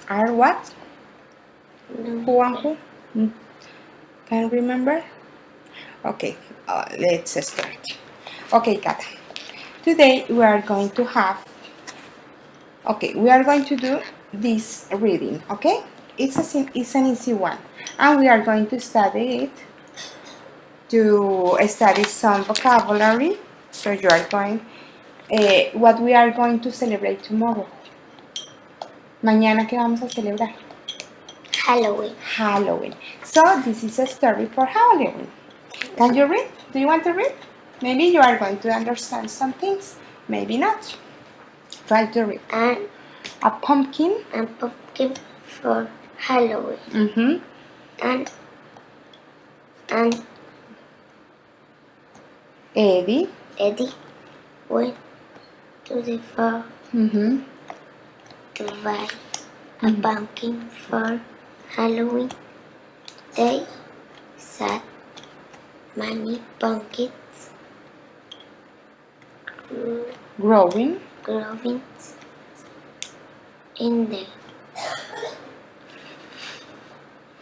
Are what? No. Who and who? Can remember? Okay, let's start. Okay, Kata. Today we are going to have. Okay, we are going to do this reading. Okay, it's an easy one, and we are going to study it to study some vocabulary. So you are going. What we are going to celebrate tomorrow. Mañana, ¿qué vamos a celebrar? Halloween. Halloween. So this is a story for Halloween. Can you read? Do you want to read? Maybe you are going to understand some things. Maybe not. Try to read. And A pumpkin. pumpkin for Halloween. Mm-hmm. And Eddie. Eddie went to the farm Mm-hmm. to buy a pumpkin for Halloween. They sat many pumpkins Growing. growing in the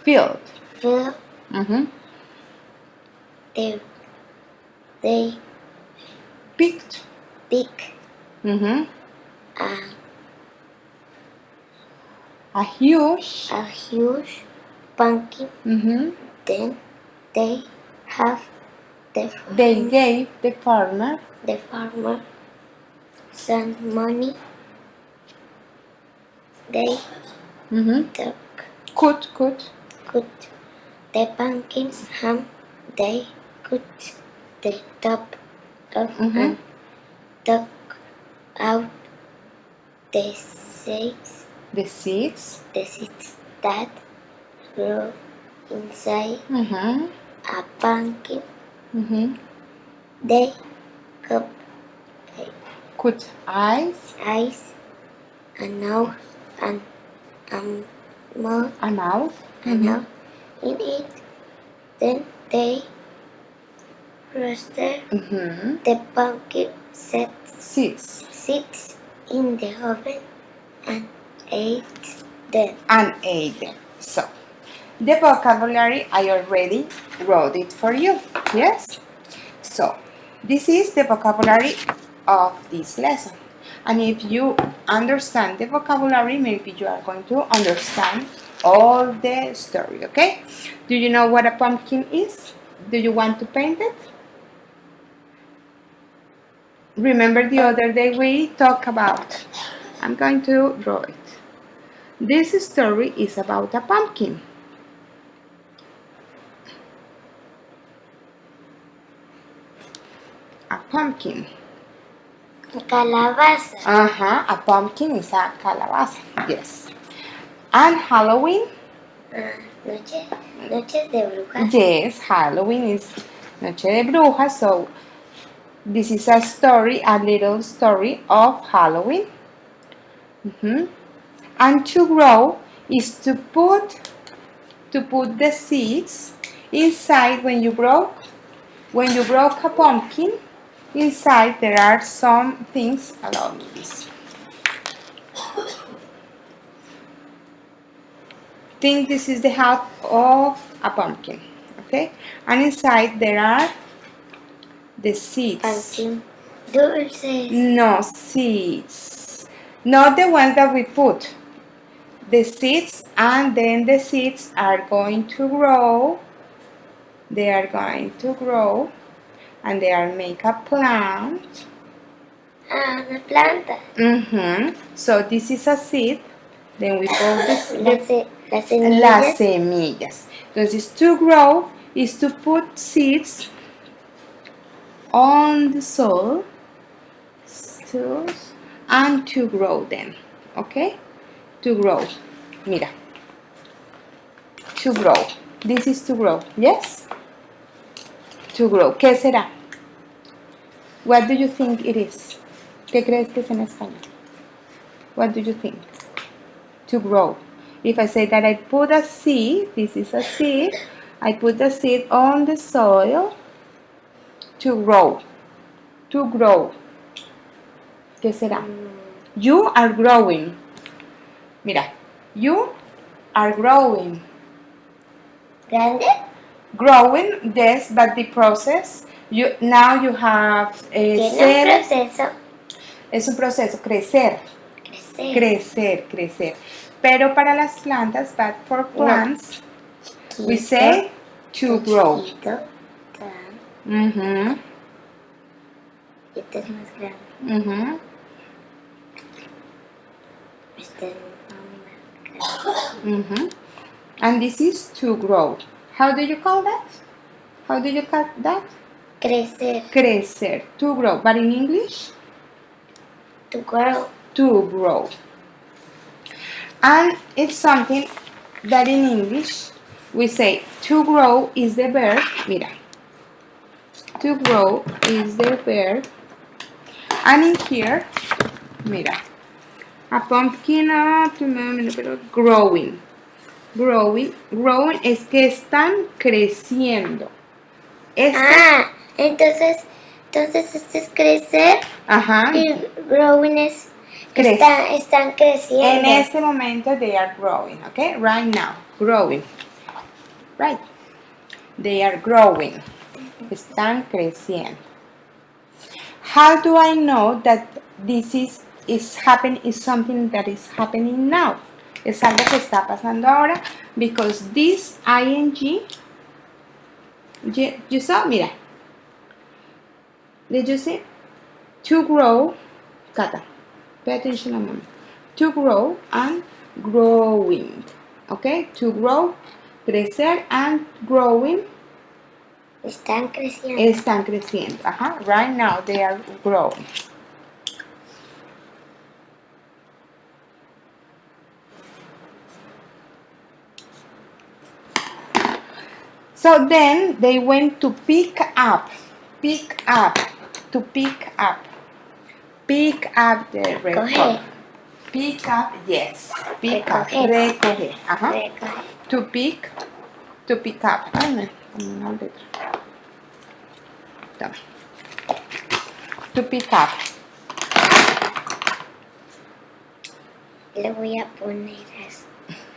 Field. field. Mm-hmm. They Picked. picked Mm-hmm. a A huge. pumpkin. Mm-hmm. Then they have They gave the farmer. the farmer some money. They Mm-hmm. took Cut. cut the pumpkin ham. They cut the top off and took out the seeds. The seeds. The seeds that grow inside Mm-hmm. a pumpkin. Mm-hmm. They cut Cut eyes. a nose and mouth A mouth. in it. Then they roasted Mm-hmm. the pumpkin Seeds. seeds in the oven and ate them. So, the vocabulary I already wrote it for you. Yes? So, this is the vocabulary of this lesson. And if you understand the vocabulary, maybe you are going to understand all the story, okay? Do you know what a pumpkin is? Do you want to paint it? Remember the other day we talked about. I'm going to draw it. This story is about a pumpkin. A pumpkin. Calabaza. A pumpkin is a calabaza. Yes. And Halloween? Noches de brujas. Yes, Halloween is Noche de Brujas. So this is a story, a little story of Halloween. And to grow is to put the seeds inside. When you broke a pumpkin, inside there are some things. Allow me this. Think this is the half of a pumpkin, okay? And inside there are the seeds. Pumpkin dulces. No, seeds. Not the ones that we put. The seeds, and then the seeds are going to grow. They are going to grow, and they are make a plant. Una planta. So this is a seed. Then we put this. Las semillas. Las semillas. Entonces, to grow is to put seeds on the soil and to grow them. Okay? To grow. Mira. To grow. This is to grow. Yes? To grow. ¿Qué será? What do you think it is? ¿Qué crees que es en español? What do you think? To grow. If I say that I put a seed, this is a seed, I put the seed on the soil to grow. To grow. ¿Qué será? You are growing. Mira, You are growing. Grande. Growing, yes, but the process, now you have Tiene un ser, proceso. es un proceso, crecer, Crecer. crecer, crecer. Pero para las plantas, but for plants, we say to grow. Chiquito. Tan. Mhm, Este es más grande. mhm, Este es más grande. mhm. And this is to grow. How do you call that? How do you call that? Crecer. Crecer, to grow. But in English, To grow. to grow. And it's something that in English we say to grow is the verb. Mira, to grow is the verb. And in here, mira, a pumpkin, pero growing. Growing es que están creciendo. Entonces este es crecer Ajá. y growing es están creciendo. En este momento they are growing, okay? Right now, growing. Right. They are growing. Están creciendo. How do I know that this is something that is happening now? Es algo que está pasando ahora because this ing, you saw, mira. Did you see? To grow, Kata, pay attention a moment. To grow and growing, okay? To grow, crecer and growing. Están creciendo. Están creciendo, ajá. Right now they are growing. So then they went to pick up, to pick up the record. Coger. Pick up, yes. Pick up, Recoger. recoger. Ajá. Recoger. To pick up. Ay, una letra. Toma. To pick up. Le voy a poner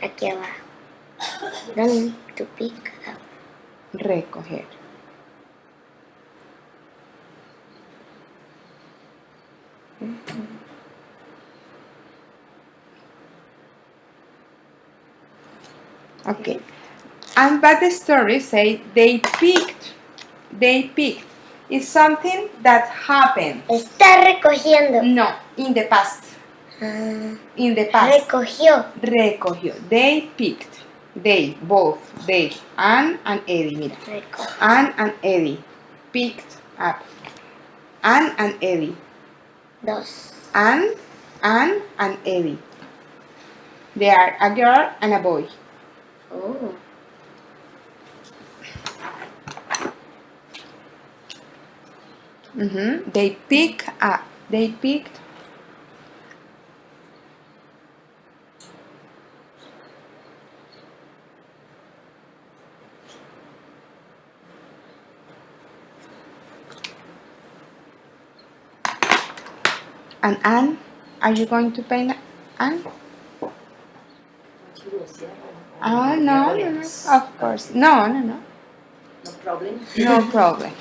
aquí abajo. Don't to pick up. Recoger. Okay. And but the story say they picked. It's something that happened. Está recogiendo. No, in the past. In the past. Recogió. Recogió. They picked. They, both. They. Anne and Eddie. Mira. Recogió. Anne and Eddie. Picked up. Anne and Eddie. Dos. Anne and Eddie. They are a girl and a boy. Oh. They pick up. They picked. And Anne, are you going to paint Anne? Oh, no, of course. No. No problem. No problem.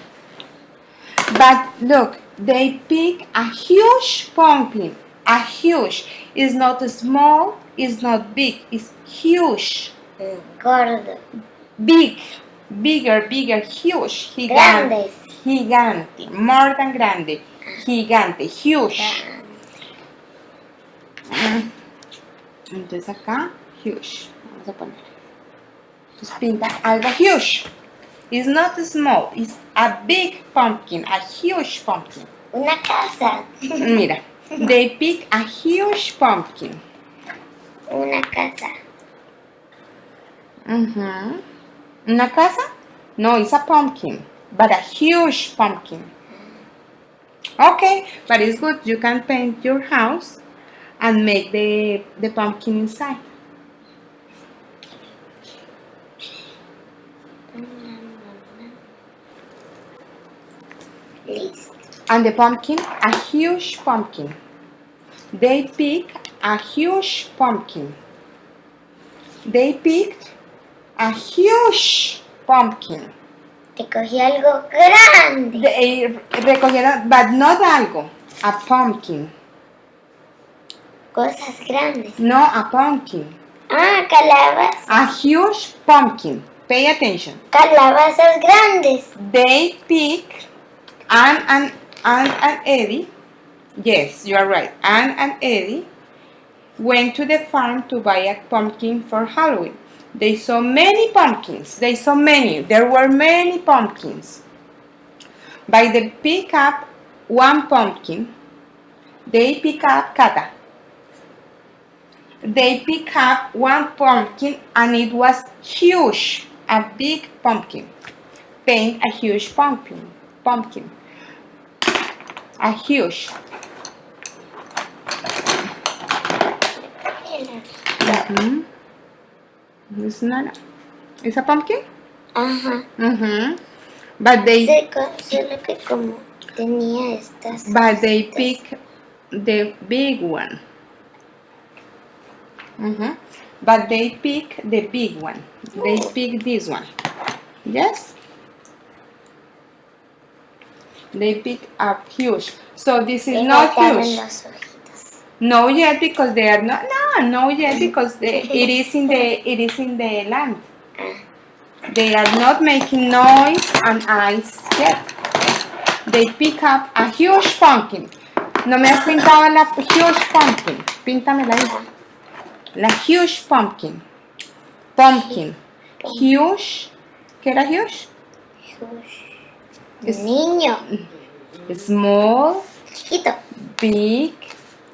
But look, they pick a huge pumpkin. A huge. It's not small, it's not big, it's huge. Gordo. Big, bigger, huge. Grandes. Gigante. More than grande. Gigante, huge. Entonces acá, huge. Vamos a poner. Entonces pinta algo huge. It's not small, it's a big pumpkin, a huge pumpkin. Una casa. Mira, they pick a huge pumpkin. Una casa. Una casa? No, it's a pumpkin, but a huge pumpkin. Okay, but it's good. You can paint your house and make the pumpkin inside. Listo. And the pumpkin, a huge pumpkin. They pick a huge pumpkin. They picked a huge pumpkin. Recogí algo grande. Recogieron, but not algo, a pumpkin. Cosas grandes. No, a pumpkin. Ah, calabazas. A huge pumpkin. Pay attention. Calabazas grandes. They picked Anne and Eddie. Yes, you are right. Anne and Eddie went to the farm to buy a pumpkin for Halloween. They saw many pumpkins. They saw many. There were many pumpkins. By the pick up one pumpkin, they pick up Kata. They pick up one pumpkin and it was huge, a big pumpkin. Paint a huge pumpkin. A huge. Mm-hmm. It's a pumpkin? Ajá. Mm-hmm. But they Solo que como tenía estas. But they pick the big one. But they pick the big one. They pick this one. Yes? They pick up huge. So this is not huge. Las hojitas. No yet because they are not. No yet because it is in the land. They are not making noise and ice yet. They pick up a huge pumpkin. No me has pintado la huge pumpkin. Píntamela ahí. La huge pumpkin. Pumpkin. Huge. ¿Qué era huge? Niño. Small. Chiquito. Big.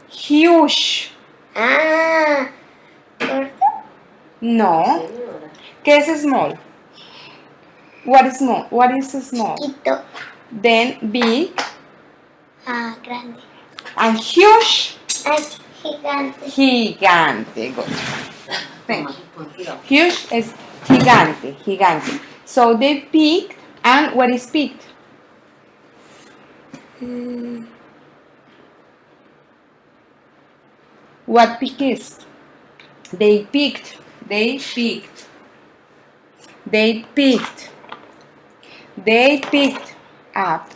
Huge. Ah. ¿Gordo? No. ¿Qué es small? What is small? What is small? Chiquito. Then big. Ah, grande. And huge. Ah, gigante. Gigante. Good. Thank you. Huge is gigante. So they picked, and what is picked? What pick is? They picked up.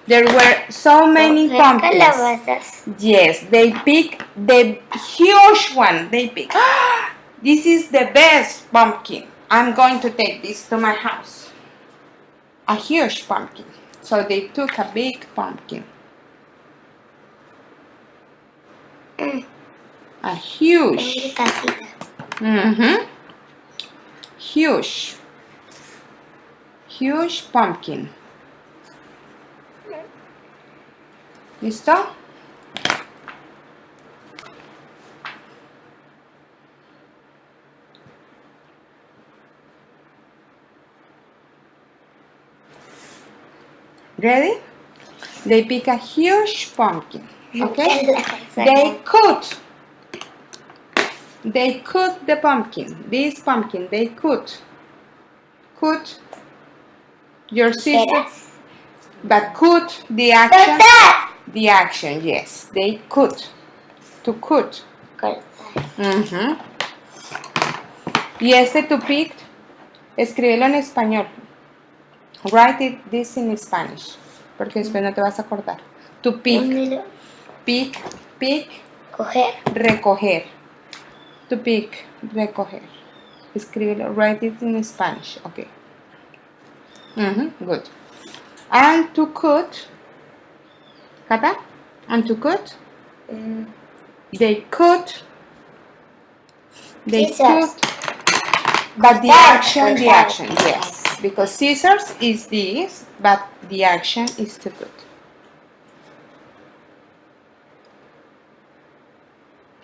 There were so many pumpkins. Calabazas. Yes, they picked the huge one. They picked. This is the best pumpkin. I'm going to take this to my house. A huge pumpkin. So they took a big pumpkin. A huge. Huge pumpkin. ¿Listo? Ready? They pick a huge pumpkin. Okay? They cut the pumpkin. This pumpkin, they cut. Cut your sister. But cut the action. The action, yes. They cut. To cut. Y este to pick, escríbelo en español. Write this in Spanish. Porque después no te vas a acordar. To pick. Pick. Coger. Recoger. To pick. Recoger. Escríbelo. Write it in Spanish. Okay. Good. And to cut. Kata? And to cut? They cut. But the action, yes. Because scissors is this, but the action is to cut.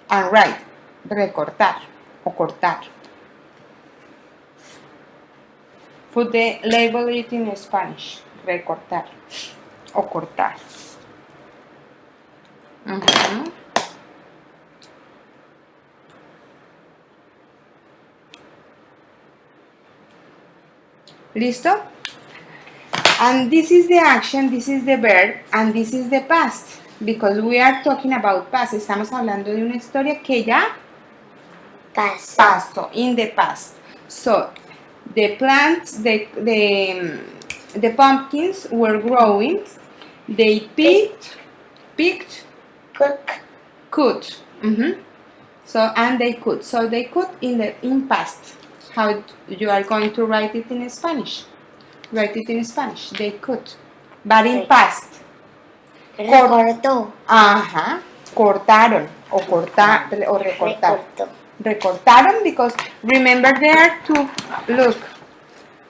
And write, recortar o cortar. Put the label it in Spanish, recortar o cortar. ¿Listo? And this is the action, this is the verb, and this is the past. Because we are talking about past. Estamos hablando de una historia que ya Past. Pasto, in the past. So the plants, the pumpkins were growing. They picked, Cook. cooked. So and they could. So they could in past. How you are going to write it in Spanish? Write it in Spanish. They could, but in Right. past. Recortó. Ajá. Cortaron o cortar o recortar. Recortó. Recortaron because remember there are two. Look,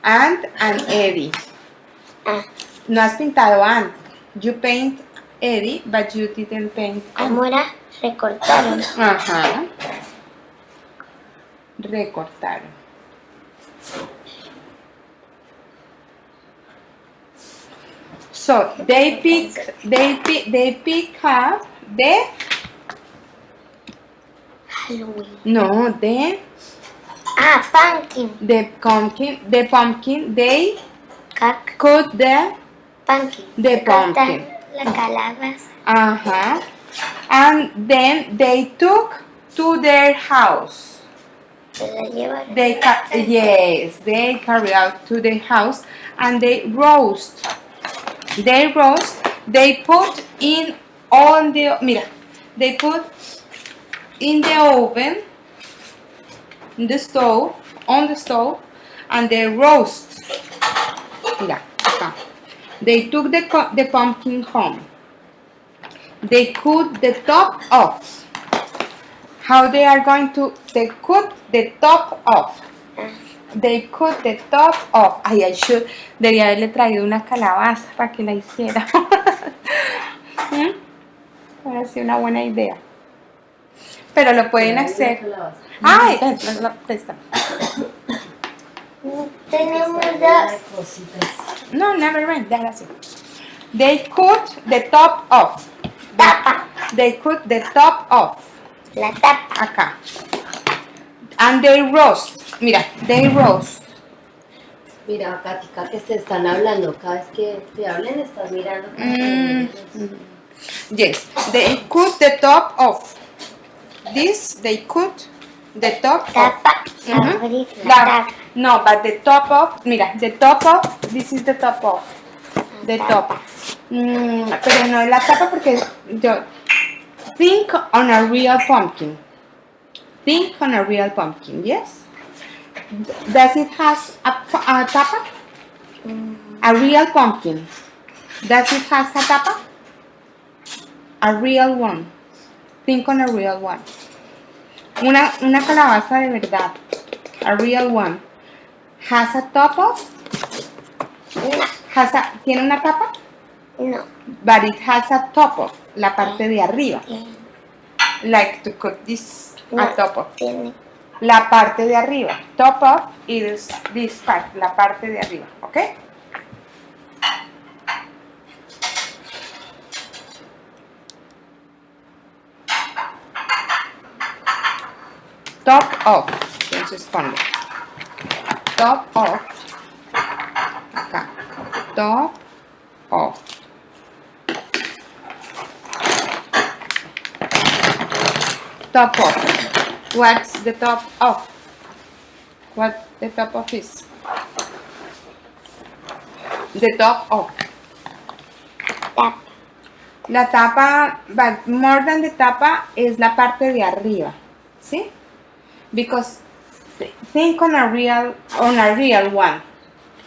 Ant and Eddie. Ah, No has pintado Ant. You paint Eddie, but you didn't paint Ant. ¿cómo era? Recortaron. Ajá. Recortaron. So they pick up the Halloween. no the Pumpkin. the pumpkin they Cac. cut the Pumpkin. The Cortan pumpkin. La calabaza. And then they took to their house. Se la llevaron. They carry out to the house and they roast. They put in on the they put in the oven, on the stove, and they roast. Mira, acá. They took the pumpkin home. They cut the top off. How they are going to? They cut the top off. They cut the top off. Ay, debería haberle traído una calabaza para que la hiciera. Ahora sí, una buena idea. Pero lo pueden hacer. Ay, presta. Tenemos dos. No, never mind. Déjala así. They cut the top off. Tapa. They cut the top off. La tapa. Acá. And they roast. Mira, they roast. Mira, Katica, que te están hablando. Cada vez que te hablen, estás mirando. Yes, they cut the top off. This, they cut the top off. Tapa. Abrir la tapa. No, but the top off, mira, the top off, this is the top off. The top. Pero no es la tapa porque yo... Think on a real pumpkin. Think on a real pumpkin, yes? Does it has a tapa? A real pumpkin. Does it has a tapa? A real one. Think on a real one. Una calabaza de verdad. A real one. Has a top off? No. ¿Tiene una tapa? No. But it has a top off. La parte de arriba. Tiene. Like to cut this a top off. Tiene. La parte de arriba. Top off is this part. La parte de arriba. ¿Ok? Top off. Entonces ponle. Top off. Acá. Top off. Top off. What's the top off? What the top off is? The top off. Tapa. La tapa, but more than the tapa, es la parte de arriba. ¿Sí? Because think on a real one.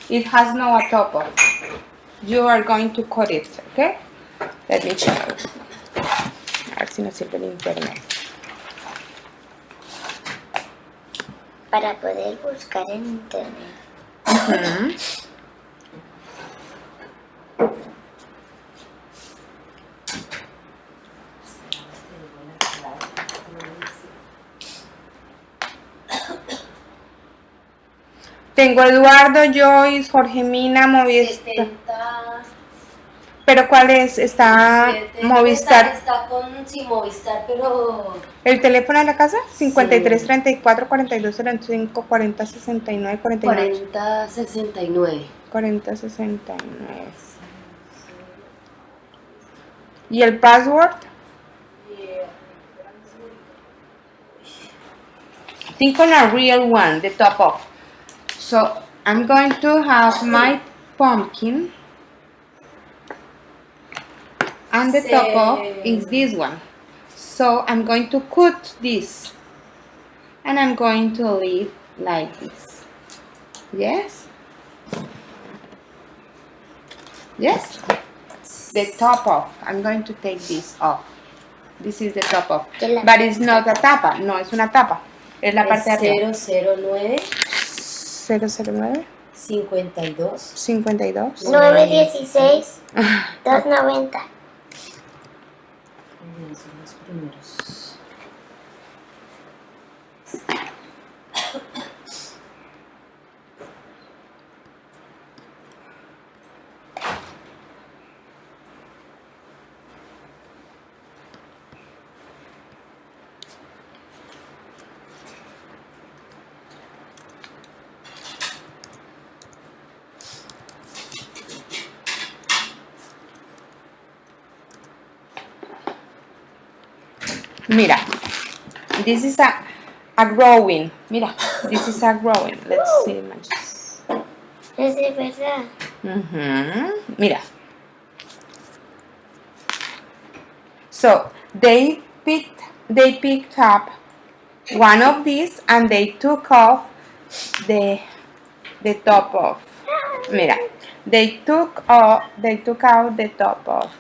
It has no top off. You are going to cut it, okay? Let me check. A ver si nos sirve el internet. Para poder buscar en internet. Tengo Eduardo, Joyce, Jorge Mina, Movistar. 70. ¿Pero cuál es? Está 7. Movistar. Está con Movistar, pero... ¿El teléfono de la casa? 53 34 42 05 40 69 49. 4069. 40 69. ¿Y el password? Think on a real one, the top of. So I'm going to have my pumpkin, and the top of is this one. So I'm going to cut this, and I'm going to leave like this. Yes? Yes? The top of. I'm going to take this off. This is the top of. But it's not a tapa. No, es una tapa. Es la parte de arriba. 009 009 52 52 916 290. Son los primeros. Mira, this is a growing. Mira, this is a growing. Let's see images. Es de verdad. Mira. So they picked up one of these and they took off the top of. Mira, they took out the top of.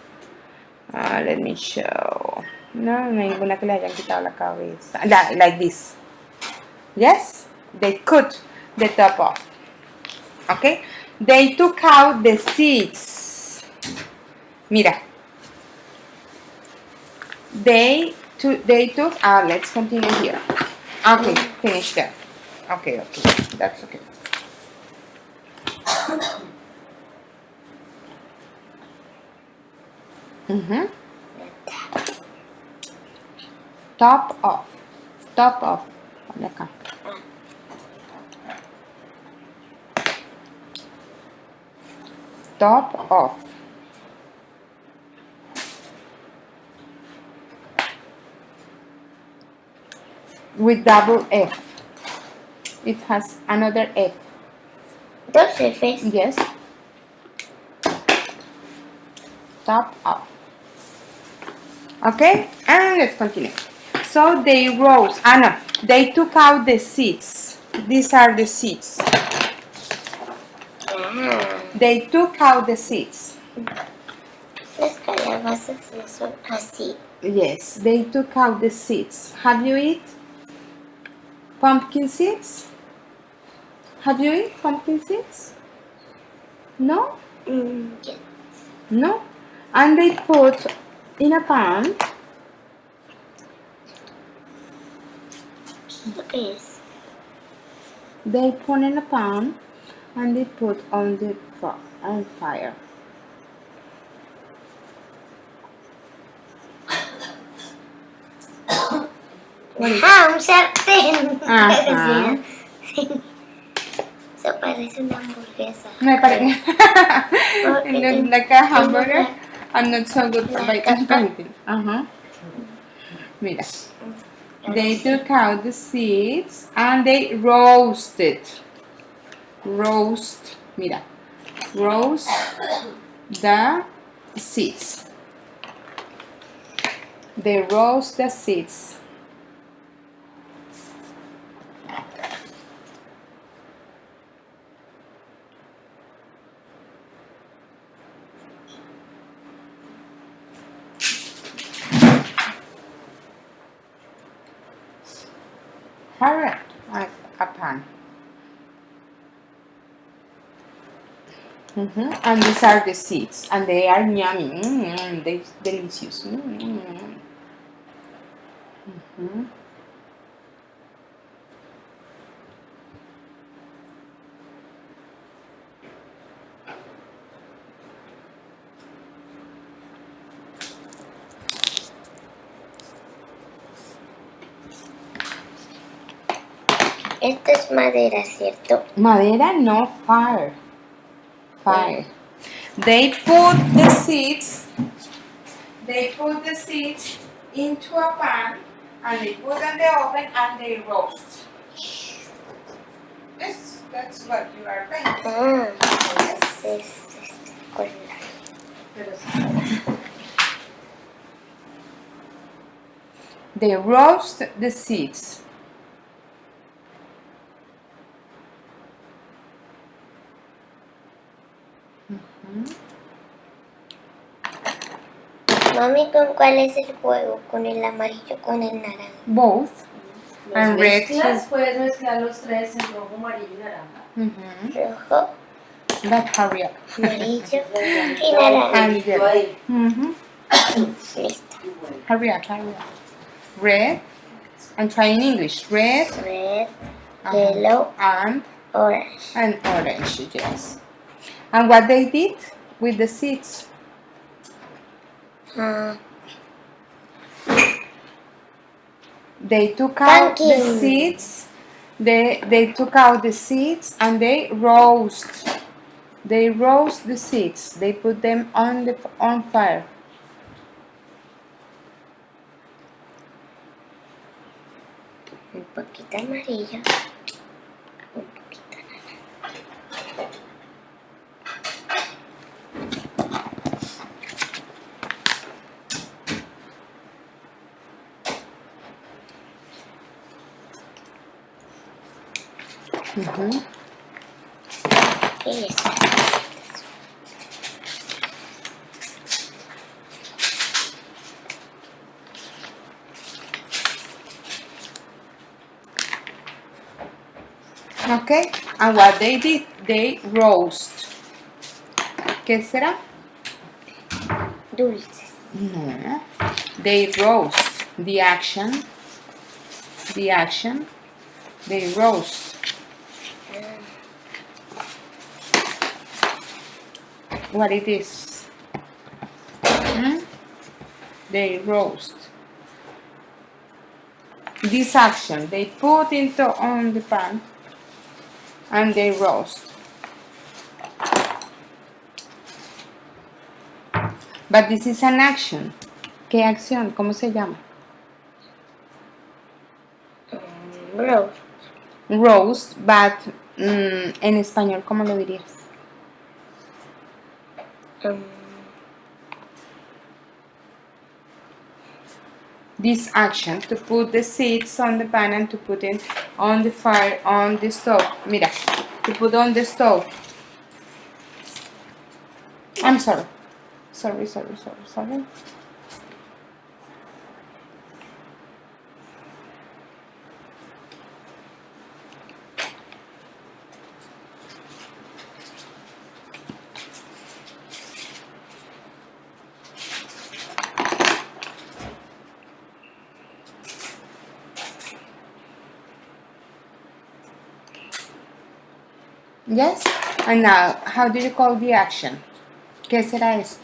Let me show. No, ninguna que le hayan quitado la cabeza. Like this. Yes? They cut the top off. Okay? They took out the seeds. Mira. They took let's continue here. Okay, finish there. Okay, that's okay. Top off. Acá. Top off. With double F. It has another F. Dos Fs. Yes. Top off. Okay, and let's continue. So they rose. No, they took out the seeds. These are the seeds. They took out the seeds. Las calabazas son así. Yes, they took out the seeds. Have you eaten pumpkin seeds? Have you eaten pumpkin seeds? No? Yes. No? And they put in a pan. ¿Lo que es? They put in a pan and they put on the fire. Un sartén. Ajá. Eso parece una hamburguesa. Me parece. Porque It looks tiene- like a hamburger. tiene I'm not so good for biting. Mira. They took out the seeds and they roasted. Mira. Roast the seeds. They roast the seeds. Correct. A pan. And these are the seeds, and they are yummy. They're delicious. Esto es madera, ¿cierto? Madera, no fire. Fire. They put the seeds. Into a pan, and they put in the oven and they roast. Yes, that's what you are painting. Ah, Yes. es color. Pero sí. They roast the seeds. Mami, ¿con cuál es el juego? ¿Con el amarillo o con el naranja? Both. Los And red mezclas, too. puedes mezclar los tres en rojo, amarillo y naranja. Rojo, But hurry up. amarillo y naranja. And yellow. Ahí. Listo. Hurry up, hurry up. Red. And try in English. Red. Red, Uh-huh. yellow, And orange. orange, yes. And what they did with the seeds? Ah, They took out the Pumpkin. seeds. They took out the seeds and they roast. They roast the seeds. They put them on fire. un poquito amarillo, un poquito naranja. Mhm. Y está. Okay, and what they did, they roast. ¿Qué será? Dulces. No. They roast. The action. The action. They roast. What it is? They roast. This action, they put into on the pan and they roast. But this is an action. ¿Qué acción? ¿Cómo se llama? Rose. Roast, but en español, ¿cómo lo dirías? This action, to put the seeds on the pan and to put it on the fire, on the stove. Mira, to put on the stove. I'm sorry. Sorry. Yes? And now, how do you call the action? ¿Qué será esto?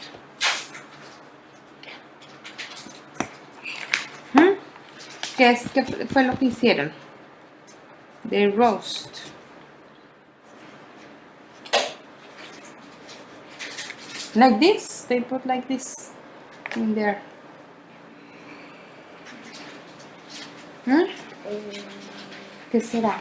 ¿Qué fue lo que hicieron? They roast. Like this? They put like this in there. ¿Qué será?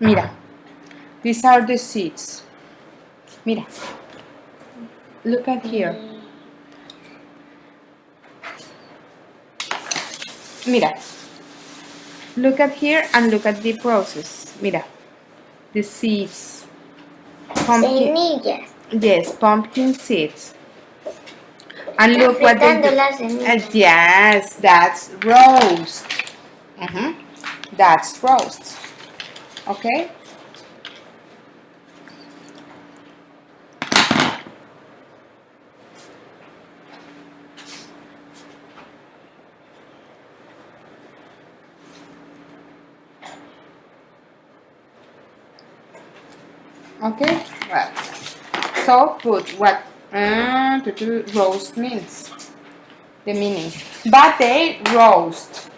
Mira, these are the seeds. Mira, look at here. Mira, Look at here and look at the process. Mira, the seeds. Pumpkin. Semillas. Yes, pumpkin seeds. And look what they Apretando do. las semillas. Yes, that's roast. Mhm. That's roast. Okay? Okay? Well, so put what roast means. The meaning. But they roast.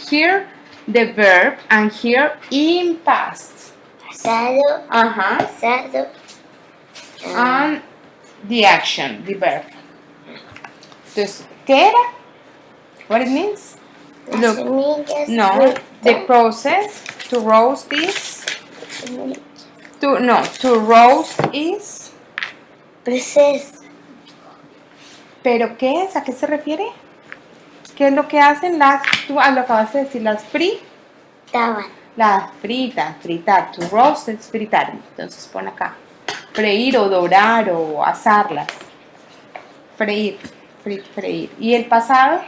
Here the verb and here in past. Pasado. Uh-huh. Pasado. And the action, the verb. Entonces, ¿qué era? What it means? Las Look, semillas. no, the fruta, process to roast is semillas. to roast is. Proceso. ¿Pero qué es? ¿A qué se refiere? ¿Qué es lo que hacen tú lo acabas de decir, las Taban. las fritas, fritar, to roast es fritar, entonces pon acá, freír o dorar o asarlas, freír, freír. ¿Y el pasado?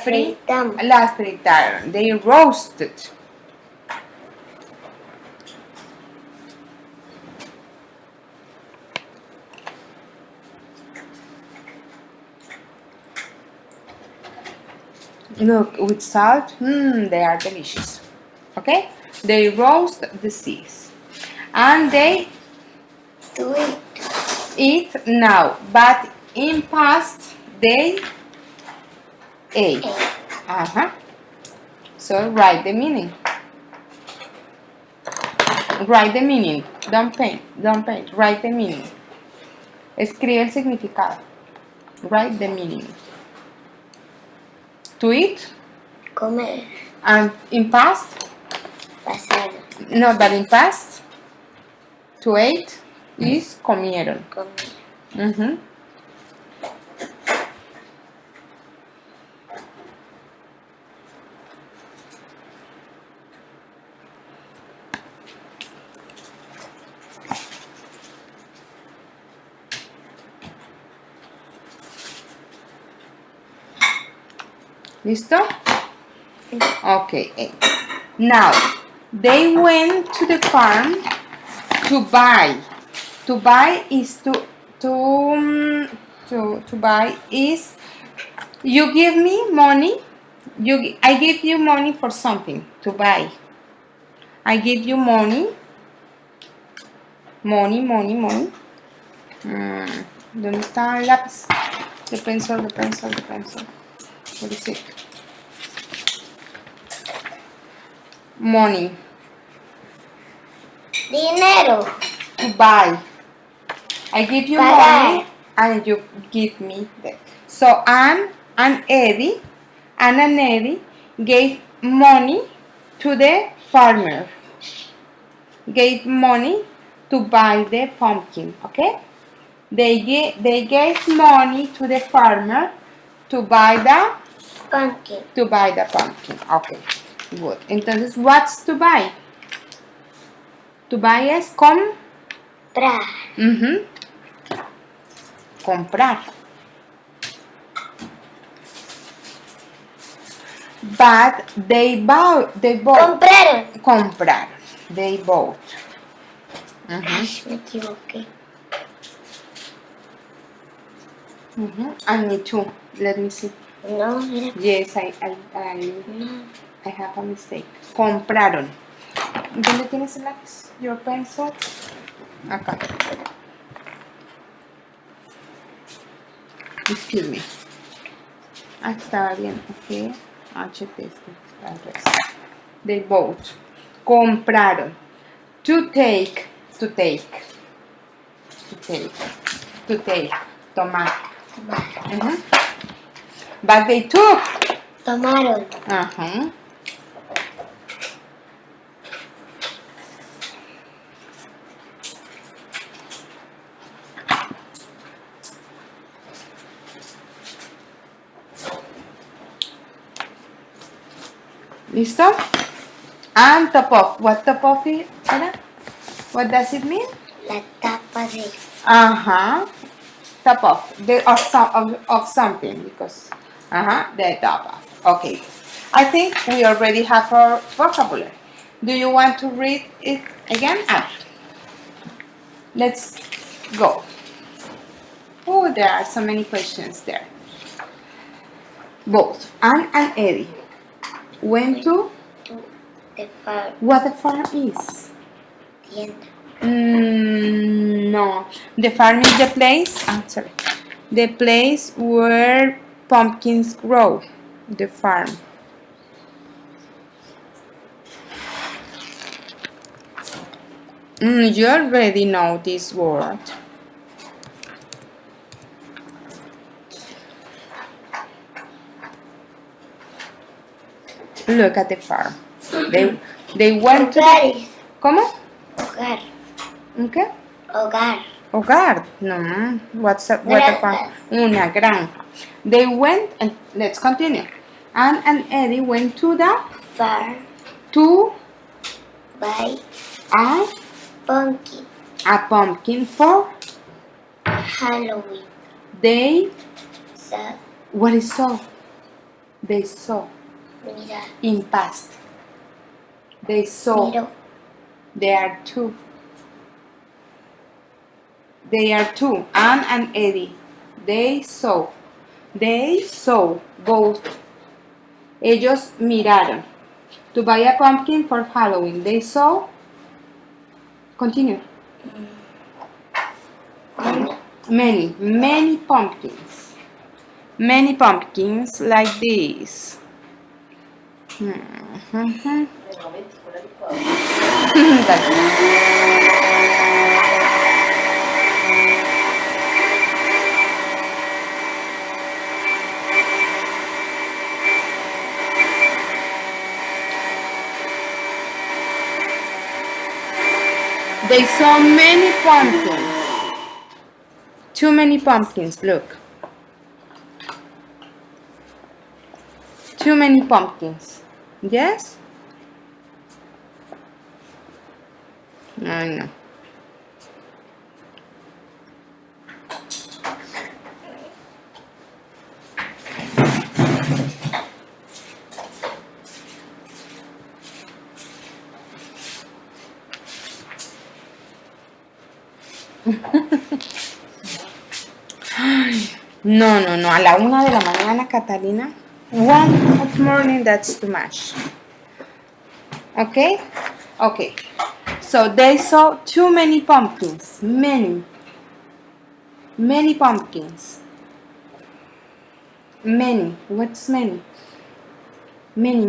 Fritamos. Las fritaron, they roasted. Look, with salt, they are delicious. Okay? They roast the seeds. And they Do it. eat now, but in past they ate. Uh-huh. So write the meaning. Write the meaning. Don't paint. Write the meaning. Escribe el significado. Write the meaning. To eat. Comer. And in past. Pasado. No, but in past. To eat is comieron. Comer. Mhm. ¿Listo? Okay. Now, they went to the farm to buy. To buy is to buy is you give me money. I give you money for something to buy. I give you money. Money. ¿Dónde está el lápiz? The pencil. What is it? Money. Dinero. To buy. I give you Pagar. money and you give me that. So Anne and Eddie gave money to the farmer. Gave money to buy the pumpkin. Okay? They gave money to the farmer to buy the Pumpkin. pumpkin. Okay. Good. Entonces, what's to buy? To buy es Pra. comprar. But they bought. Compraron. Comprar. They bought. Ay, me equivoqué. And me too. Let me see. No, mira. Yes, I No. have a mistake. Compraron. ¿Dónde tienes el lápiz? Your pencil. Acá. Excuse me. Ah, estaba bien. Ok. HT. They bought. Compraron. To take. Tomar. But they took. Tomaron. Ajá. ¿Listo? And top off. What top off is? What does it mean? La tapa de. Top off. Of something because the top off. Okay. I think we already have our vocabulary. Do you want to read it again? Let's go. Oh, there are so many questions there. Both Anne and Eddie went to The farm. what the farm is. Tienda. No, the farm is the place. I'm sorry, the place where pumpkins grow. The farm. You already know this word. Look at the farm. They went to. Hogares. ¿Cómo? Hogar. ¿Qué? Hogar. Hogar. No. What a farm? Una granja. They went and let's continue. Anne and Eddie went to the Farm. to Buy. a Pumpkin. for Halloween. they. Sa. What is saw? They saw Mira. in past. They saw. Miro. There are two. They are two. Anne and Eddie. They saw. They saw both. Ellos miraron. To buy a pumpkin for Halloween. They saw. Continue. Many pumpkins. Many pumpkins like this. They saw many pumpkins. Too many pumpkins, look. Too many pumpkins. Yes? I know. No, a la 1 de la mañana, Catalina. 1 of morning, that's too much. Okay? Okay. So they saw too many pumpkins. Many pumpkins. Many. What's many? Many.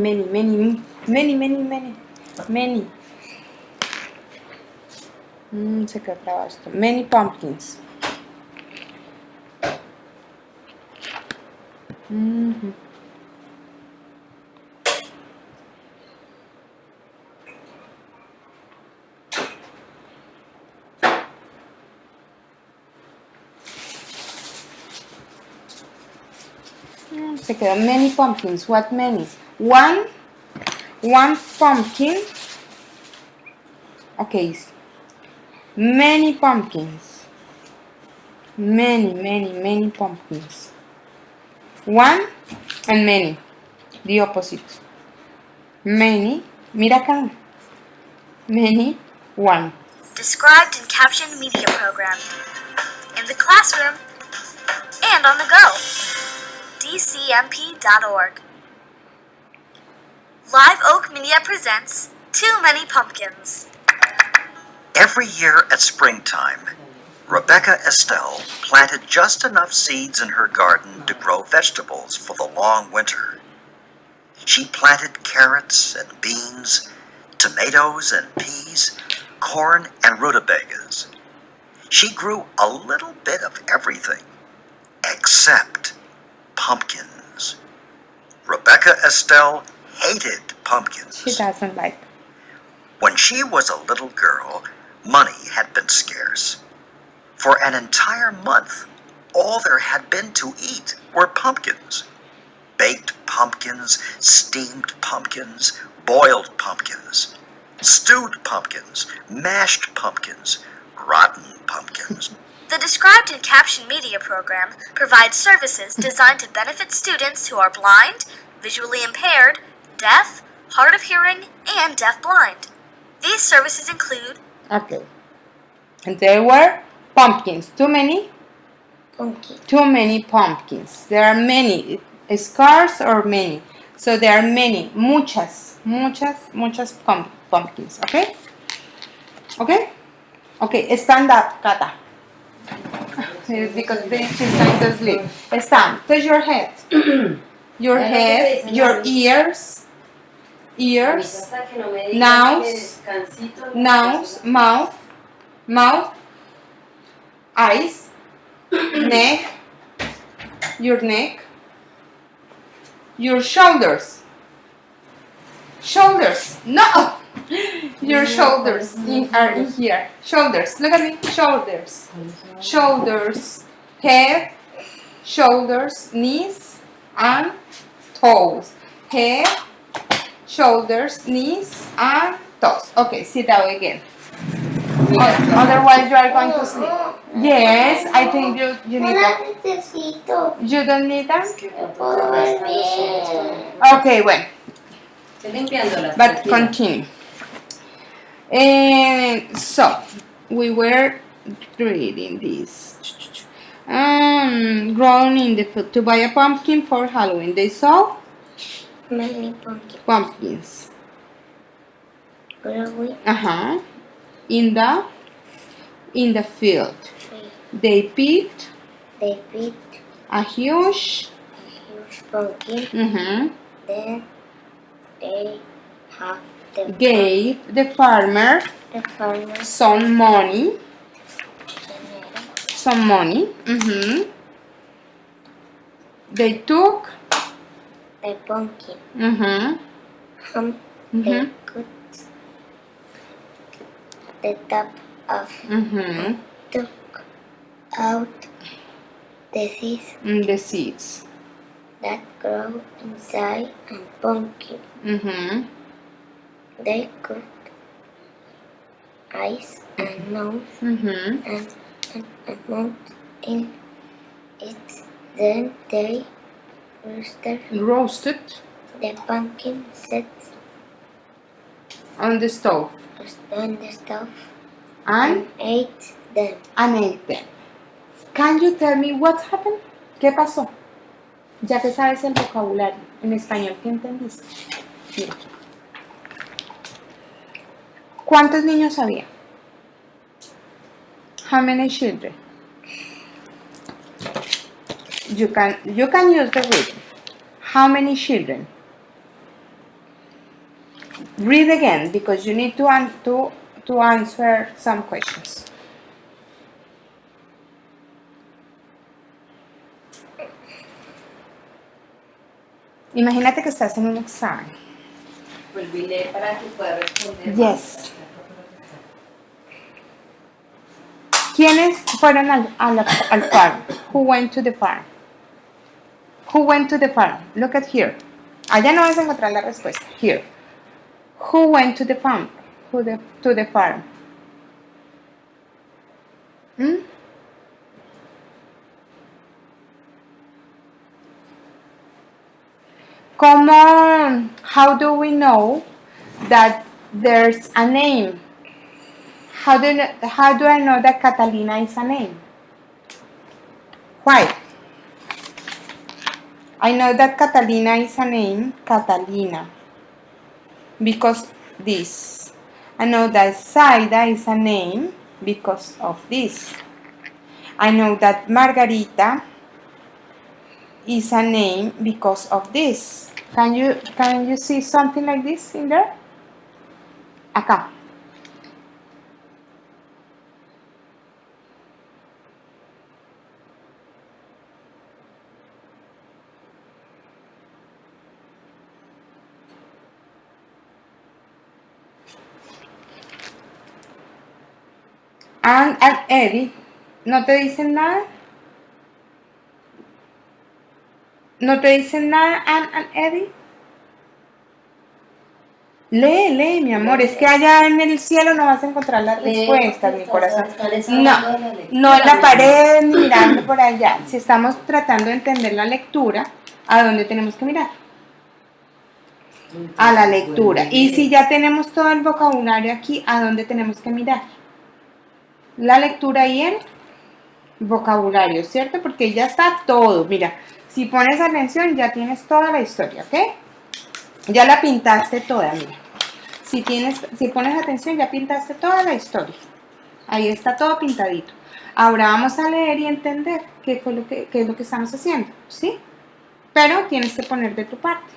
Se quedaba esto. Many pumpkins. Se quedó many pumpkins. What many? One pumpkin. Okay. Many pumpkins. Many pumpkins. One and many. The opposite. Many. Mira acá. Many. One. Described in captioned media program. In the classroom and on the go. DCMP.org. Live Oak Media presents Too Many Pumpkins. Every year at springtime, Rebecca Estelle planted just enough seeds in her garden to grow vegetables for the long winter. She planted carrots and beans, tomatoes and peas, corn and rutabagas. She grew a little bit of everything, except pumpkins. Rebecca Estelle hated pumpkins. She doesn't like. When she was a little girl, money had been scarce. For an entire month, all there had been to eat were pumpkins. Baked pumpkins, steamed pumpkins, boiled pumpkins, stewed pumpkins, mashed pumpkins, rotten pumpkins. The Described and Captioned Media program provides services designed to benefit students who are blind, visually impaired, deaf, hard of hearing, and deaf-blind. These services include... Okay. And there were pumpkins. Too many? Pumpkin. Too many pumpkins. There are many. Scarce or many. So there are many. Muchas pumpkins. Okay? Okay? Okay, stand up, Kata. Because she's trying to sleep. Stand. Touch your head. Your head, your ears, nose, mouth, eyes, neck, your shoulders. No! Your shoulders are in here. Shoulders. Look at me. Shoulders. Head, shoulders, knees, and toes. Head, shoulders, knees, and toes. Okay, sit down again. Otherwise, you are going to sleep. Yes, I think you need that. Necesito. You don't need that? Puedo ver bien. Okay, well, Estoy limpiándolas. but tranquila. continue. And so, we were reading this. Grown in the field to buy a pumpkin for Halloween. They saw Many pumpkins. growing In the field. tree. They picked They picked a huge. a huge pumpkin. Then They have the gave the farmer the farmers some money. dinero. They took. The pumpkin. They cut the top off. Took out the seeds The seeds. that grow inside a pumpkin. They cut eyes and nose and mouth in it. Then they Roasted the pumpkin set on the stove on the stove and ate them. ate them. Can you tell me what happened? ¿Qué pasó? Ya que sabes el vocabulario en español, ¿qué entendiste? Mira. ¿Cuántos niños había? How many children? You can use the reading. How many children? Read again because you need to answer some questions. Imagínate que estás en un examen. Volví a leer para que pueda responder. Yes. ¿Quiénes fueron al farm? Who went to the farm? Who went to the farm? Look at here. Allá no vas a encontrar la respuesta. Here. Who went to the farm? To the farm? Come on. How do we know that there's a name? How do I know that Catalina is a name? Why? I know that Catalina is a name, Catalina, because this. I know that Zaida is a name because of this. I know that Margarita is a name because of this. Can you see something like this in there? Acá. And Eddie, ¿no te dicen nada? ¿No te dicen nada, Ann and Eddie? Lee, mi amor. Es que allá en el cielo no vas a encontrar las Lee, respuestas, porque mi corazón. No, No, no en la pared ni mirando por allá. Si estamos tratando de entender la lectura, ¿a dónde tenemos que mirar? A la lectura. Y si ya tenemos todo el vocabulario aquí, ¿a dónde tenemos que mirar? La lectura y el vocabulario, ¿cierto? Porque ya está todo. Mira, si pones atención, ya tienes toda la historia, ¿ok? Ya la pintaste toda, mira. Si pones atención, ya pintaste toda la historia. Ahí está todo pintadito. Ahora vamos a leer y entender qué es lo que estamos haciendo, ¿sí? Pero tienes que poner de tu parte.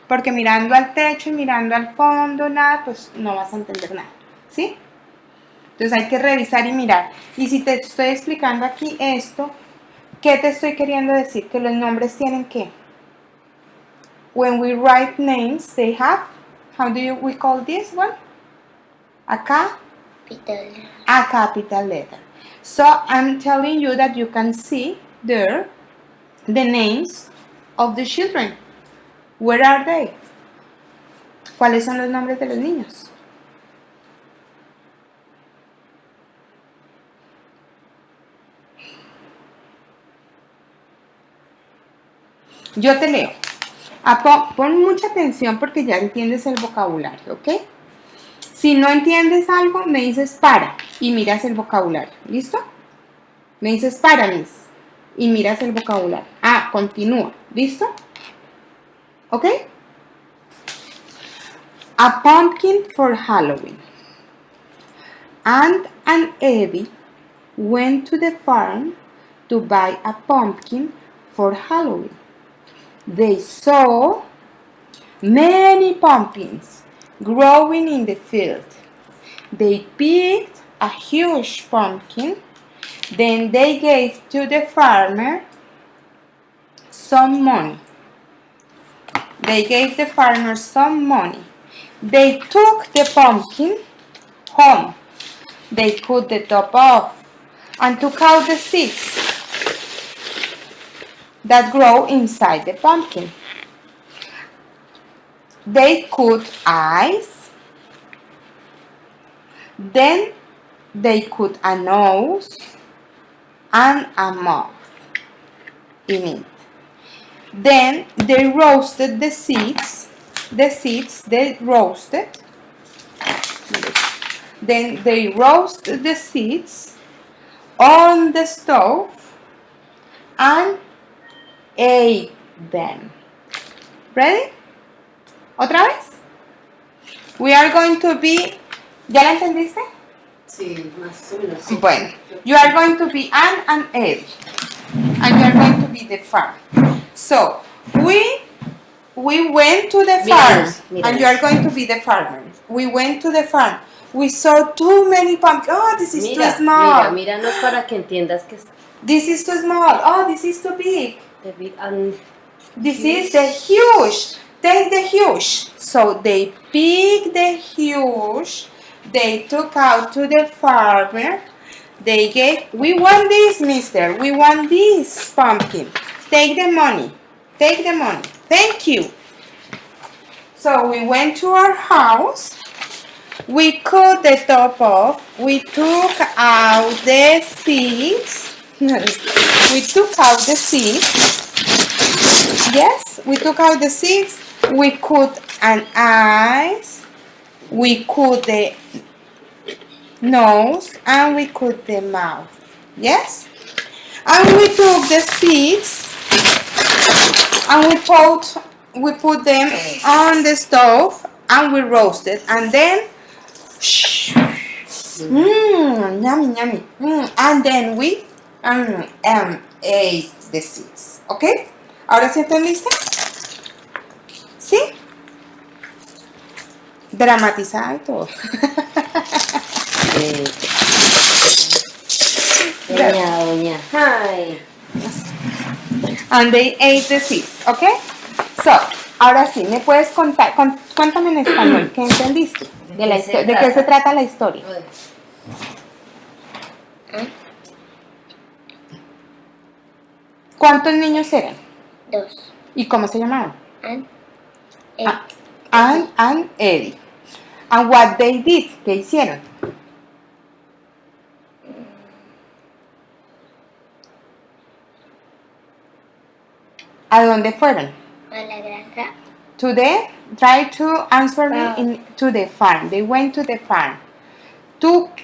Porque mirando al techo y mirando al fondo, nada, pues no vas a entender nada, ¿sí? Entonces hay que revisar y mirar. Y si te estoy explicando aquí esto, ¿qué te estoy queriendo decir? Que los nombres tienen que. When we write names, they have, how do we call this one? A capital letter. So I'm telling you that you can see there the names of the children. Where are they? ¿Cuáles son los nombres de los niños? Yo te leo. Pon mucha atención porque ya entiendes el vocabulario, ¿ok? Si no entiendes algo, me dices para y miras el vocabulario. ¿Listo? Me dices para, Miss, y miras el vocabulario. Ah, continúa. ¿Listo? ¿Ok? A pumpkin for Halloween. Aunt and Evie went to the farm to buy a pumpkin for Halloween. They saw many pumpkins growing in the field. They picked a huge pumpkin. Then they gave to the farmer some money. They gave the farmer some money. They took the pumpkin home. They cut the top off and took out the seeds that grow inside the pumpkin. They cut eyes. Then they cut a nose and a mouth in it. Then they roasted the seeds. They roasted. Then they roasted the seeds on the stove and ate them. Ready? ¿Otra vez? We are going to be. ¿Ya la entendiste? Sí, más o menos. Sí. Bueno, you are going to be Ann and Eddie, and you are going to be the farm. So we went to the farm, and you are going to be the farmer. We went to the farm. We saw too many pumpkins. Oh, this is too small. Míranos para que entiendas que This is too small. Oh, this is too big. This huge. is the huge. Take the huge. So they picked the huge. They took out to the farmer. They gave, we want this, mister. We want this pumpkin. Take the money. Take the money. Thank you. So we went to our house. We cut the top off. We took out the seeds. We took out the seeds. Yes, we took out the seeds. We cut an eyes. We cut the nose and we cut the mouth. Yes? And we took the seeds and we put them on the stove and we roasted and then yummy. And then we ate the seeds. ¿Ok? ¿Ahora sí entendiste? ¿Sí? Dramatizada y todo. Doña. Ay. And they ate the seeds, ¿ok? So, ahora sí, ¿me puedes contar? Cuéntame en español, ¿qué entendiste? ¿De qué se trata la historia? ¿Cuántos niños eran? 2. ¿Y cómo se llamaban? and egg. And Eddie. And what they did, ¿qué hicieron? ¿A dónde fueron? A la granja. Try to answer me Farm. to the farm. They went to the farm.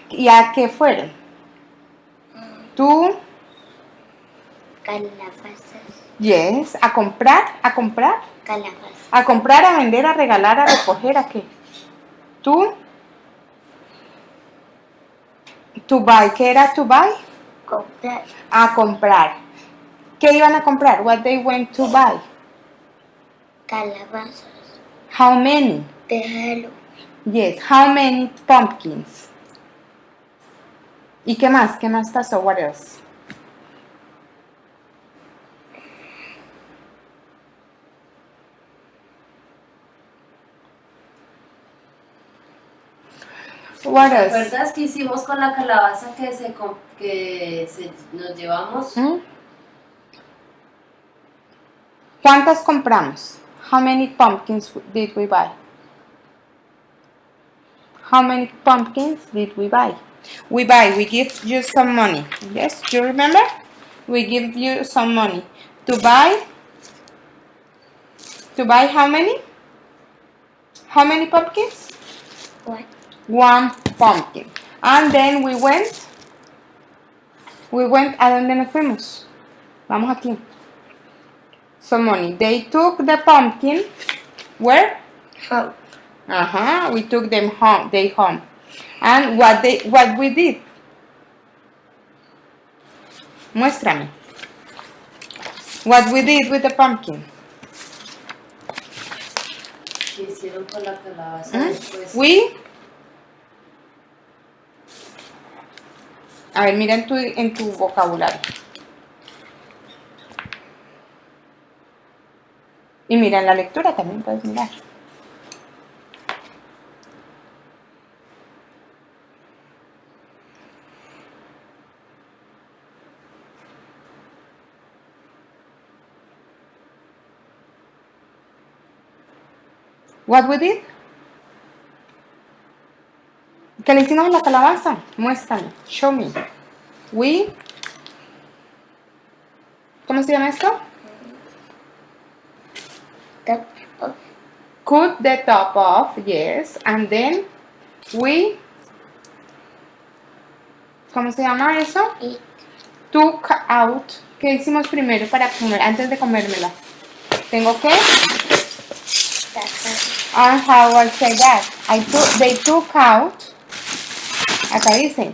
¿Y a qué fueron? Tú, Calabazas. yes, a comprar, Calabazas. a comprar, a vender, a regalar, a recoger, ¿a qué? Tú, to buy, ¿qué era to buy? Comprar. A comprar. ¿Qué iban a comprar? What they went to buy. Calabazas. How many? De Halloween. Yes, how many pumpkins? ¿Y qué más? ¿Qué más pasó? What else? What ¿Te else? acuerdas que hicimos con la calabaza nos llevamos? ¿Cuántas compramos? How many pumpkins did we buy? How many pumpkins did we buy? We give you some money. Yes, you remember? We give you some money. To buy how many? How many pumpkins? What? One pumpkin. And then we went, ¿a dónde nos fuimos? Vamos aquí. Some money. They took the pumpkin, where? Home. We took them home, home. And what we did? Muéstrame. What we did with the pumpkin? ¿Qué hicieron con la calabaza después? A ver, mira en tu vocabulario. Y mira en la lectura también puedes mirar. What we did? ¿Qué le hicimos a la calabaza? Muéstrame. Show me. ¿Cómo se llama esto? Top of. Cut the top off, yes. And then ¿cómo se llama eso? Eat. Took out. ¿Qué hicimos primero para comer? Antes de comérmela. Tengo que. And how I say that? They took out. Acá dice.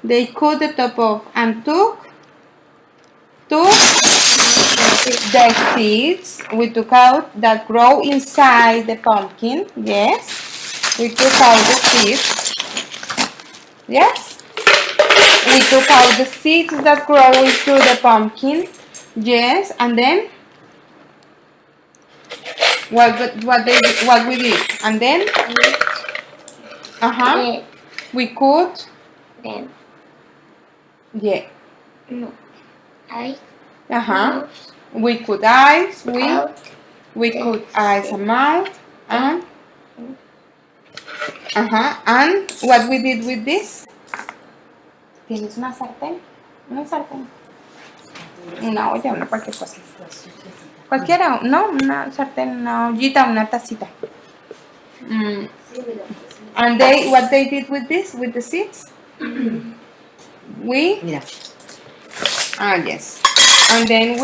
They cut the top off and took the seeds we took out that grow inside the pumpkin. Yes. We took out the seeds. Yes. We took out the seeds that grow into the pumpkin. Yes. And then what we did? And then Then. we cut. Then. Yeah. No. I. Nose, we cut eyes. Out. We cut eyes and mouth. And and what we did with this? ¿Tienes una sartén? Una sartén. Una olla, una cualquier cosa. Cualquiera, no, una sartén, una ollita, una tacita. Sí, mira, And what they did with this, with the seeds? mira. Yes. And then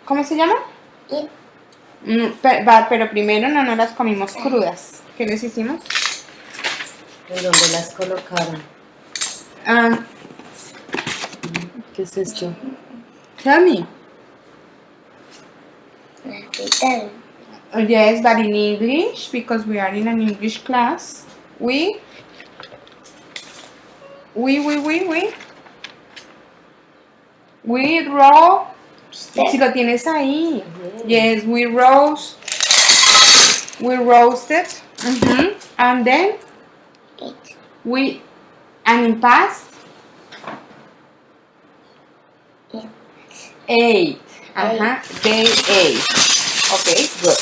¿cómo se llama? Eat. Pero primero no las comimos crudas. ¿Qué les hicimos? ¿En dónde las colocaron? ¿Qué es esto? Tell me. Las fritaron. Yes, but in English, because we are in an English class, we roast. Si lo tienes ahí. Yes, we roasted. And then Eat. and in past, 8. Ajá, day 8. Ok, good.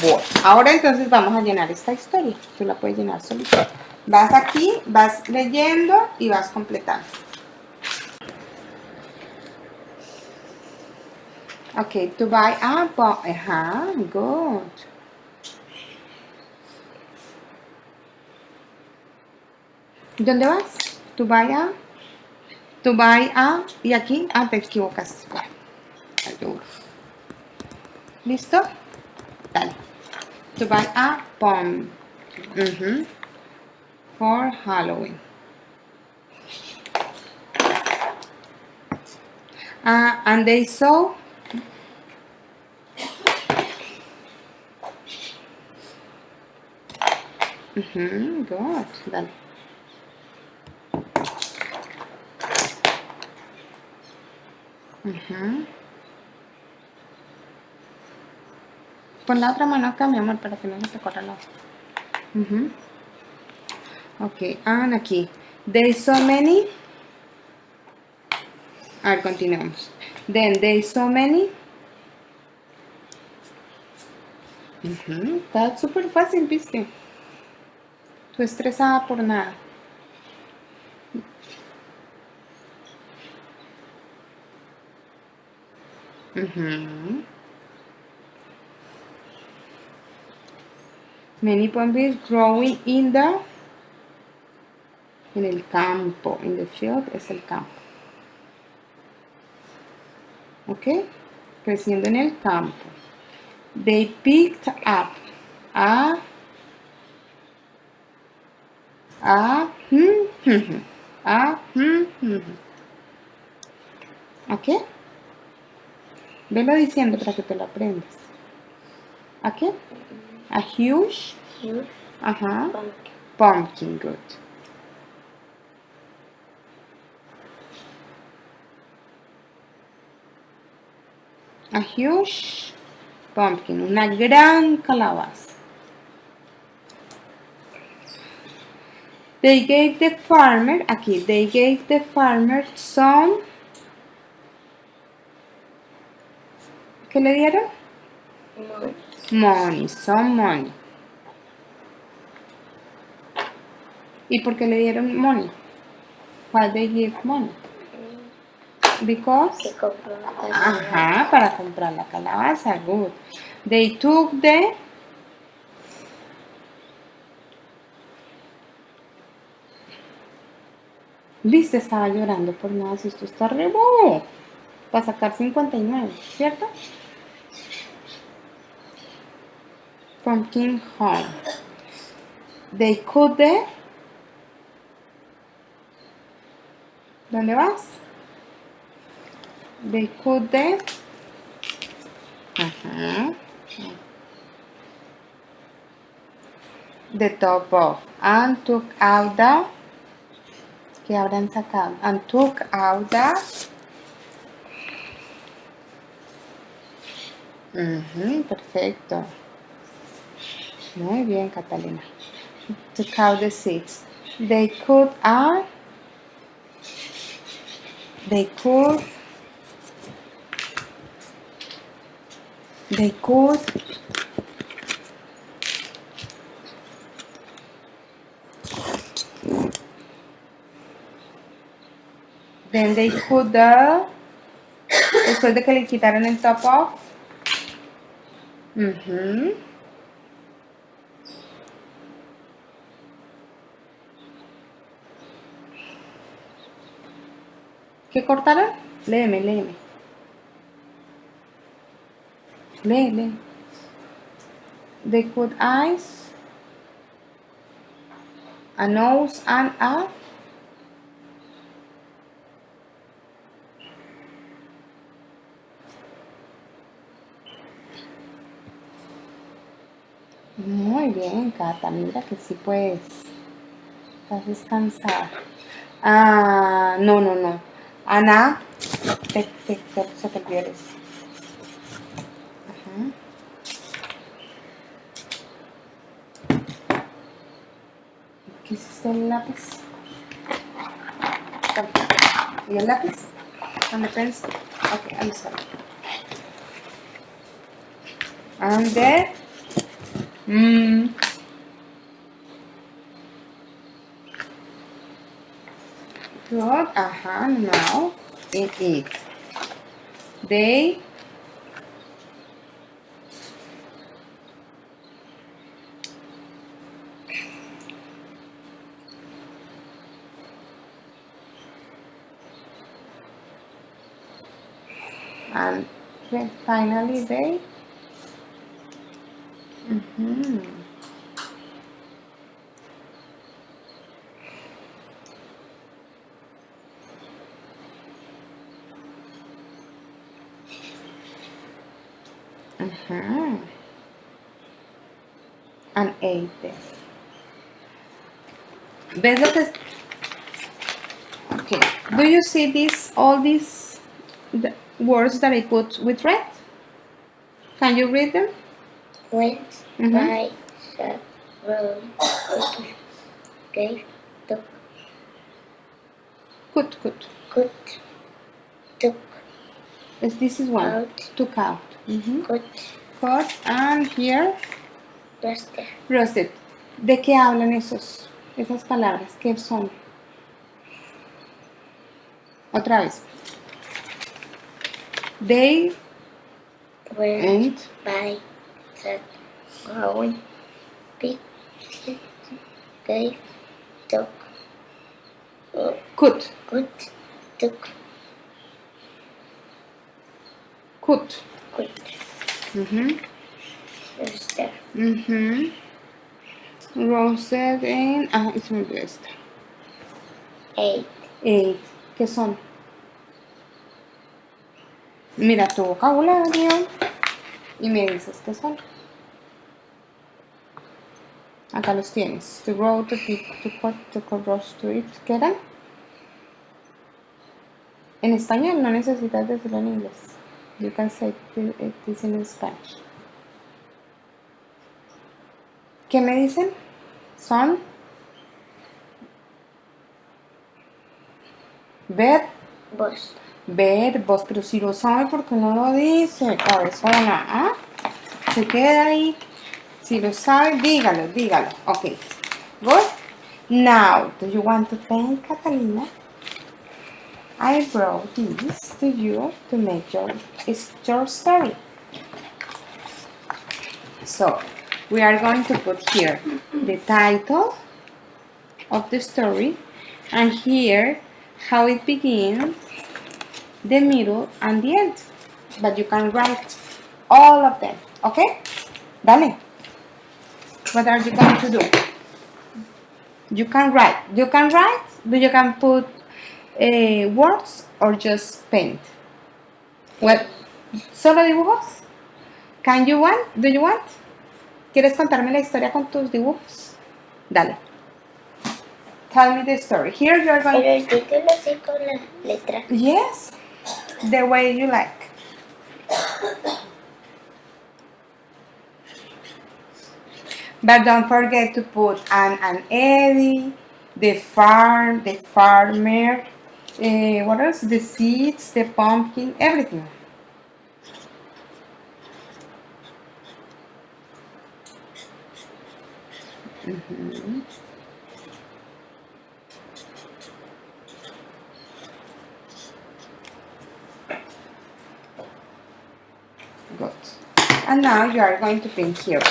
Bueno, ahora entonces vamos a llenar esta historia. Tú la puedes llenar solita. Vas aquí, vas leyendo y vas completando. Ok, to buy a bomb. Ajá, good. ¿Dónde vas? To buy a. To buy a. Y aquí, te equivocaste. Ayuda. ¿Listo? Dale. To buy a bomb. For Halloween. And they saw. Good. Dale. Pon la otra mano acá, mi amor, para que no se te corra la otra. Ok, and aquí. There is so many. A ver, continuamos. Then there is so many. Está súper fácil, ¿viste? Tú estresada por nada. Many pumpkins growing en el campo. In the field es el campo. ¿Ok? Creciendo en el campo. They picked up ¿Ok? Velo diciendo para que te lo aprendas. ¿Ok? A huge. Ajá. Pumpkin, good. A huge pumpkin, una gran calabaza. They gave the farmer, aquí, they gave the farmer some. ¿Qué le dieron? Money, some money. ¿Y por qué le dieron money? Why they give money? Because. Que compró la calabaza. Ajá, para comprar la calabaza, good. They took the. Viste, estaba llorando por nada, si esto está re bobo. Para sacar 59, ¿cierto? Pumpkin home. They cut the. ¿Dónde vas? They cut the. The top off and took out the. Que habrán sacado. And took out the. Perfecto. Muy bien, Catalina. Took out the seeds. They could out. They could. Then they put the. Después de que le quitaron el top off. ¿Qué cortaron? Léeme. Lee. They put eyes, a nose, and a. Muy bien, Cata, mira que sí puedes. Estás descansada. No. Ana, se te olvidó eso. ¿Qué hiciste el lápiz? ¿Y el lápiz? on the pencil. Okay, I'm sorry. And then, good. Now it is. They and finally they. And ate them. ¿Ves lo que? Okay. Do you see this? All these words that I put with red? Can you read them? Went, by, sat, rode, gave, took, Could. could, took, This is one. out, Took out. could, Cut. And here, roster, roasted. ¿De qué hablan esas palabras? ¿Qué son? Otra vez. They went, by, sat, growing, picked, gave, took, could. could, took, Could. could, roster, Roasted in. Se me olvidó esta. ate, Eight. ¿Qué son? Mira tu vocabulario y me dices qué son. Acá los tienes. To grow, to pick, to cut, to roast, to eat. ¿Qué eran? En español no necesitas decirlo en inglés. You can say this in Spanish. ¿Qué me dicen? Son vos, verbos, pero si lo sabe, ¿por qué no lo dice? Cabezona, ¿ah? Se queda ahí. Si lo sabe, dígalo. Okay. Good. Now, do you want to paint, Catalina? I brought this to you to make your story. So, we are going to put here the title of the story and here how it begins, the middle, and the end. But you can write all of them, okay? Dale. What are you going to do? You can write. Do you can put words or just paint? Well, ¿solo dibujos? Do you want? ¿Quieres contarme la historia con tus dibujos? Dale. Tell me the story. Here you are going. pero el título sí con la letra. Yes, the way you like. But don't forget to put Ann and Eddie, the farm, the farmer, what else? The seeds, the pumpkin, everything. Good. And now you are going to paint here.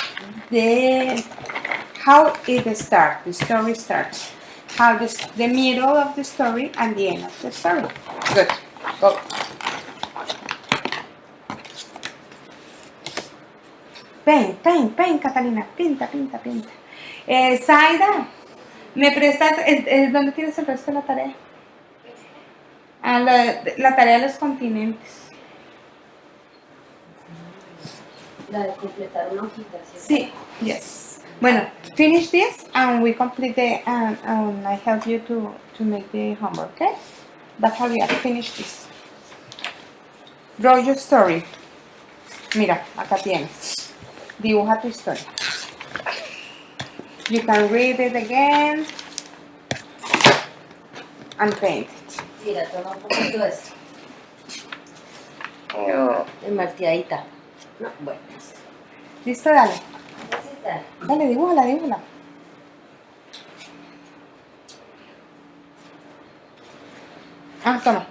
How it starts, the story starts. How the middle of the story and the end of the story. Good. Go. Paint, Catalina. Pinta. Zaida, ¿me prestas? ¿Dónde tienes el resto de la tarea? La tarea de los continentes. La de completar una hojita, ¿sí? Sí, yes. Bueno, finish this and we complete and I help you to make the homework, okay? But hurry up, finish this. Draw your story. Mira, acá tienes. Dibuja tu historia. You can read it again and paint it. Mira, toma un poquito de esto. No. Marteadita. No, bueno. ¿Listo? Dale. Necesita. Dale, dibújala, dibújala. Ah, toma.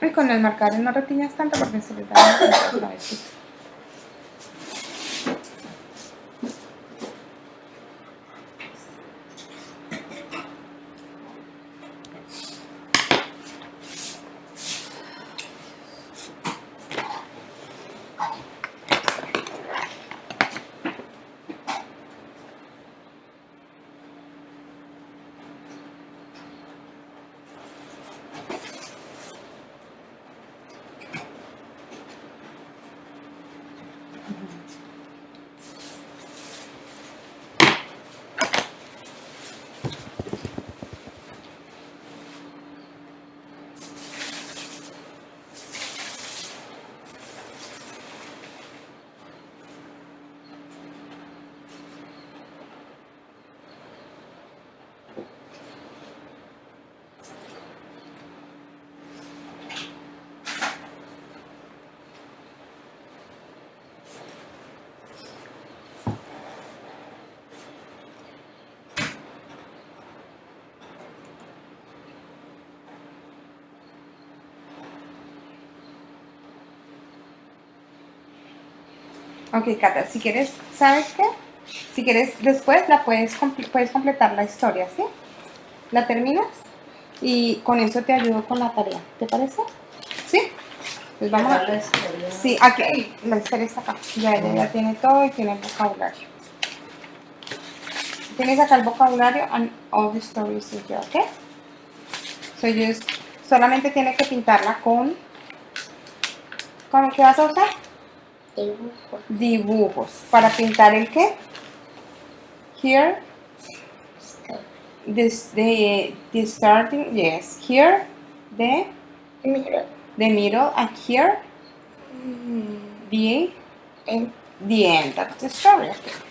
Y con el marcador no retiñas tanto porque se le da otra vez. Ok, Cata, si quieres, ¿sabes qué? Si quieres, después puedes completar la historia, ¿sí? ¿La terminas? Y con eso te ayudo con la tarea, ¿te parece? ¿Sí? Pues vamos a... La historia. Sí, aquí, la historia está acá. Ya ella ya tiene todo y tiene el vocabulario. Tienes acá el vocabulario and all the stories in here, ¿ok? So solamente tiene que pintarla con... ¿Con qué vas a usar? Dibujo. Dibujos. ¿Para pintar el qué? Here, the starting, yes. Here, Mira. the middle, and here, Mm. the And end of the story. Okay.